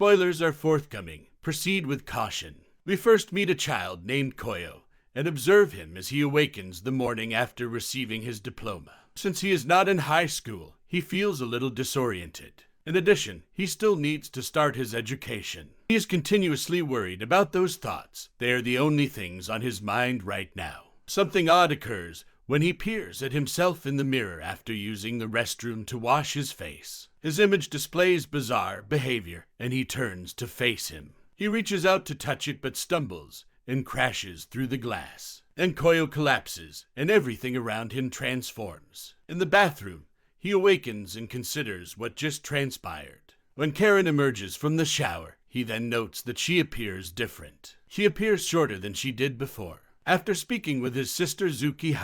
Spoilers are forthcoming. Proceed with caution. We first meet a child named Koyo and observe him as he awakens the morning after receiving his diploma. Since he is not in high school, he feels a little disoriented. In addition, he still needs to start his education. He is continuously worried about those thoughts. They are the only things on his mind right now. Something odd occurs when he peers at himself in the mirror after using the restroom to wash his face. His image displays bizarre behavior, and he turns to face him. He reaches out to touch it but stumbles and crashes through the glass. And Koyo collapses, and everything around him transforms. In the bathroom, he awakens and considers what just transpired. When Karen emerges from the shower, he then notes that she appears different. She appears shorter than she did before. After speaking with his sister Zuki,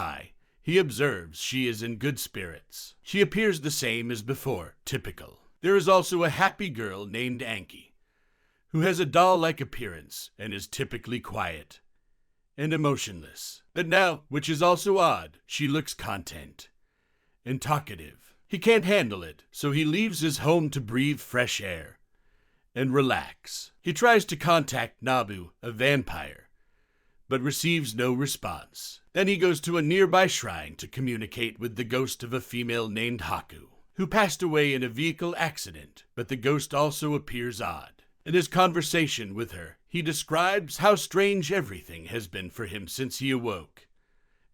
he observes she is in good spirits. She appears the same as before, typical. There is also a happy girl named Anki, who has a doll-like appearance and is typically quiet and emotionless. But now, which is also odd, she looks content and talkative. He can't handle it, so he leaves his home to breathe fresh air and relax. He tries to contact Nabu, a vampire, but receives no response. Then he goes to a nearby shrine to communicate with the ghost of a female named Haku, who passed away in a vehicle accident, but the ghost also appears odd. In his conversation with her, he describes how strange everything has been for him since he awoke,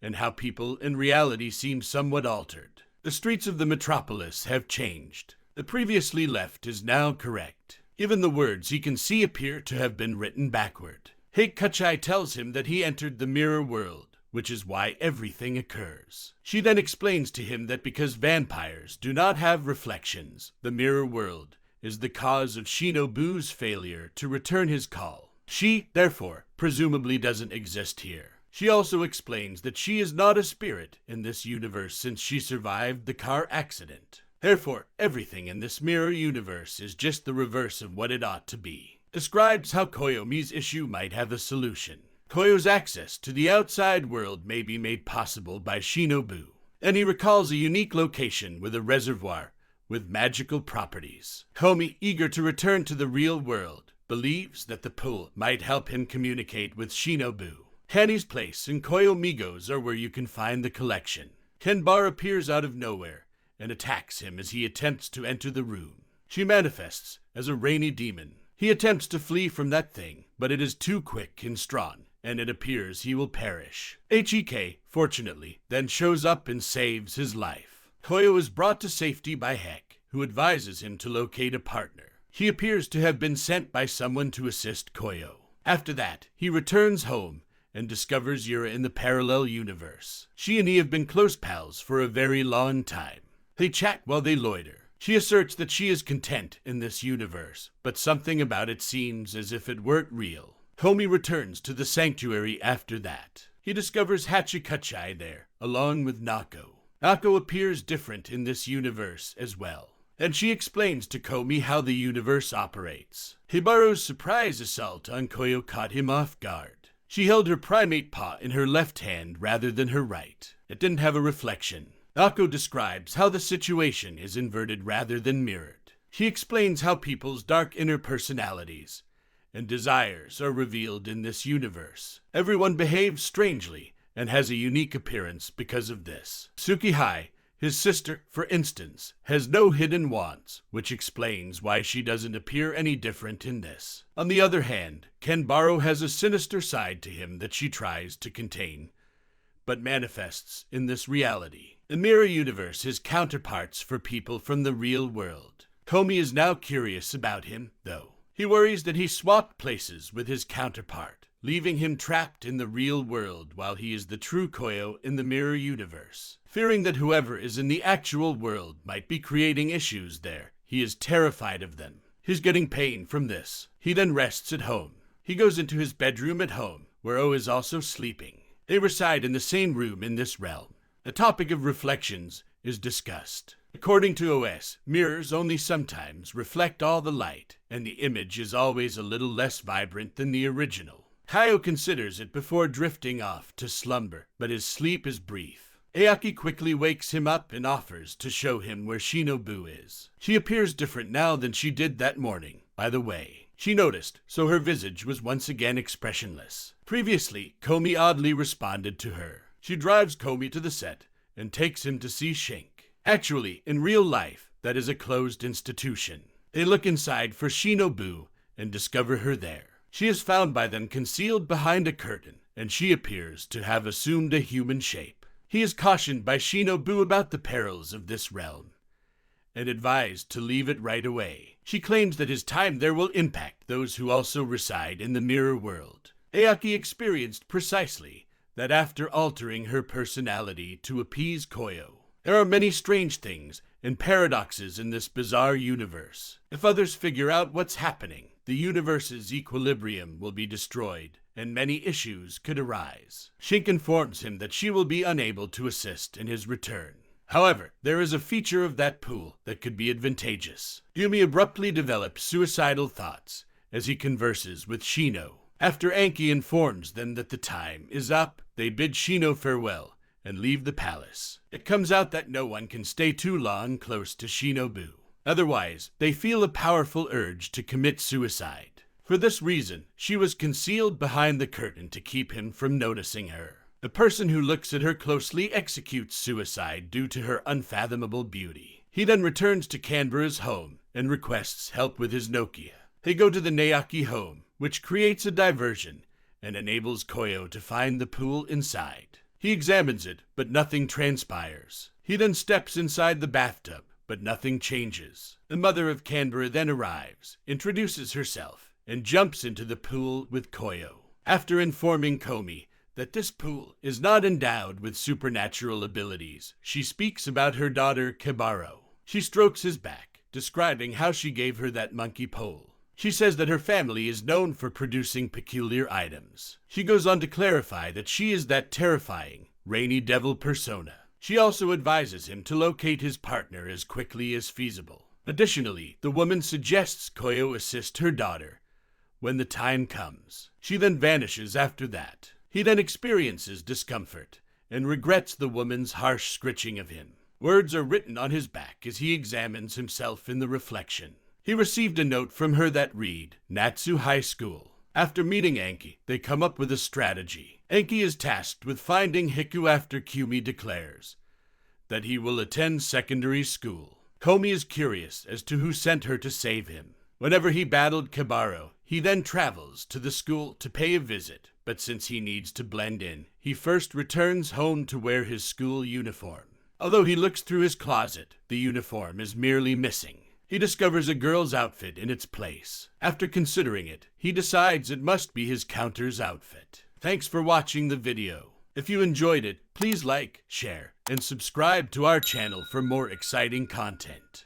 and how people in reality seem somewhat altered. The streets of the metropolis have changed. The previously left is now correct. Even the words he can see appear to have been written backward. Heikuchai tells him that he entered the mirror world, which is why everything occurs. She then explains to him that because vampires do not have reflections, the mirror world is the cause of Shinobu's failure to return his call. She, therefore, presumably doesn't exist here. She also explains that she is not a spirit in this universe since she survived the car accident. Therefore, everything in this mirror universe is just the reverse of what it ought to be. Describes how Koyomi's issue might have a solution. Koyo's access to the outside world may be made possible by Shinobu, and he recalls a unique location with a reservoir with magical properties. Komi, eager to return to the real world, believes that the pool might help him communicate with Shinobu. Hanny's place and Koyo Migos are where you can find the collection. Kenbar appears out of nowhere and attacks him as he attempts to enter the room. She manifests as a rainy demon. He attempts to flee from that thing, but it is too quick and strong, and it appears he will perish. Hek, fortunately, then shows up and saves his life. Koyo is brought to safety by Hek, who advises him to locate a partner. He appears to have been sent by someone to assist Koyo. After that, he returns home and discovers Yura in the parallel universe. She and he have been close pals for a very long time. They chat while they loiter. She asserts that she is content in this universe, but something about it seems as if it weren't real. Komi returns to the sanctuary after that. He discovers Hachikachai there, along with Nako. Nako appears different in this universe as well, and she explains to Komi how the universe operates. Hibaru's surprise assault on Koyo caught him off guard. She held her primate paw in her left hand rather than her right. It didn't have a reflection. Nako describes how the situation is inverted rather than mirrored. She explains how people's dark inner personalities and desires are revealed in this universe. Everyone behaves strangely and has a unique appearance because of this. Tsukihai, his sister, for instance, has no hidden wants, which explains why she doesn't appear any different in this. On the other hand, Kenbaro has a sinister side to him that she tries to contain, but manifests in this reality. The mirror universe is counterparts for people from the real world. Komi is now curious about him, though. He worries that he swapped places with his counterpart, leaving him trapped in the real world while he is the true Koyo in the mirror universe. Fearing that whoever is in the actual world might be creating issues there, he is terrified of them. He's getting pain from this. He then rests at home. He goes into his bedroom at home, where O is also sleeping. They reside in the same room in this realm. The topic of reflections is discussed. According to OS, mirrors only sometimes reflect all the light, and the image is always a little less vibrant than the original. Kaio considers it before drifting off to slumber, but his sleep is brief. Ayaki quickly wakes him up and offers to show him where Shinobu is. She appears different now than she did that morning, by the way. She noticed, so her visage was once again expressionless. Previously, Komi oddly responded to her. She drives Komi to the set and takes him to see Shink. Actually, in real life, that is a closed institution. They look inside for Shinobu and discover her there. She is found by them concealed behind a curtain, and she appears to have assumed a human shape. He is cautioned by Shinobu about the perils of this realm, and advised to leave it right away. She claims that his time there will impact those who also reside in the mirror world. Ayaki experienced precisely that after altering her personality to appease Koyo. There are many strange things and paradoxes in this bizarre universe. If others figure out what's happening, the universe's equilibrium will be destroyed, and many issues could arise. Shink informs him that she will be unable to assist in his return. However, there is a feature of that pool that could be advantageous. Yumi abruptly develops suicidal thoughts as he converses with Shino. After Anki informs them that the time is up, they bid Shino farewell and leave the palace. It comes out that no one can stay too long close to Shinobu. Otherwise, they feel a powerful urge to commit suicide. For this reason, she was concealed behind the curtain to keep him from noticing her. The person who looks at her closely executes suicide due to her unfathomable beauty. He then returns to Canberra's home and requests help with his Nokia. They go to the Naoki home, which creates a diversion and enables Koyo to find the pool inside. He examines it, but nothing transpires. He then steps inside the bathtub, but nothing changes. The mother of Canberra then arrives, introduces herself, and jumps into the pool with Koyo. After informing Komi that this pool is not endowed with supernatural abilities, she speaks about her daughter Kibaro. She strokes his back, describing how she gave her that monkey pole. She says that her family is known for producing peculiar items. She goes on to clarify that she is that terrifying, rainy devil persona. She also advises him to locate his partner as quickly as feasible. Additionally, the woman suggests Koyo assist her daughter when the time comes. She then vanishes after that. He then experiences discomfort and regrets the woman's harsh scritching of him. Words are written on his back as he examines himself in the reflection. He received a note from her that read, Natsu High School. After meeting Anki, they come up with a strategy. Anki is tasked with finding Hiku after Kyumi declares that he will attend secondary school. Komi is curious as to who sent her to save him. Whenever he battled Kibaro, he then travels to the school to pay a visit, but since he needs to blend in, he first returns home to wear his school uniform. Although he looks through his closet, the uniform is merely missing. He discovers a girl's outfit in its place. After considering it, he decides it must be his counter's outfit. Thanks for watching the video. If you enjoyed it, please like, share, and subscribe to our channel for more exciting content.